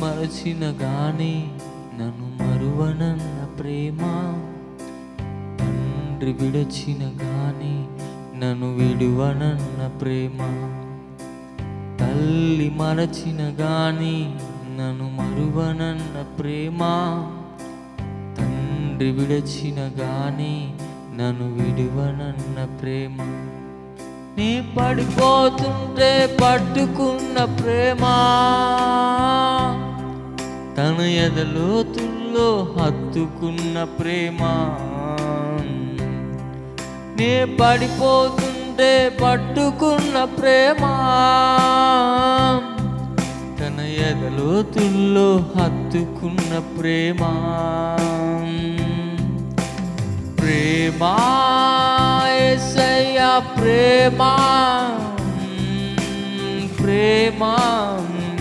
మరచిన గాని నన్ను మరువనన్న ప్రేమ, తండ్రి విడచిన గాని నన్ను విడువనన్న ప్రేమ, తల్లి మరచిన గాని నన్ను మరువనన్న ప్రేమ, తండ్రి విడచిన గాని నన్ను విడువనన్న ప్రేమ, నీ పడిపోతుంటే పట్టుకున్న ప్రేమ, తన ఎదలోతుల్లో హత్తుకున్న ప్రేమ, నీ పడిపోతుంటే పట్టుకున్న ప్రేమ, తన ఎదలోతుల్లో హత్తుకున్న ప్రేమ, ప్రేమ యేసయ్యా ప్రేమ, ప్రేమ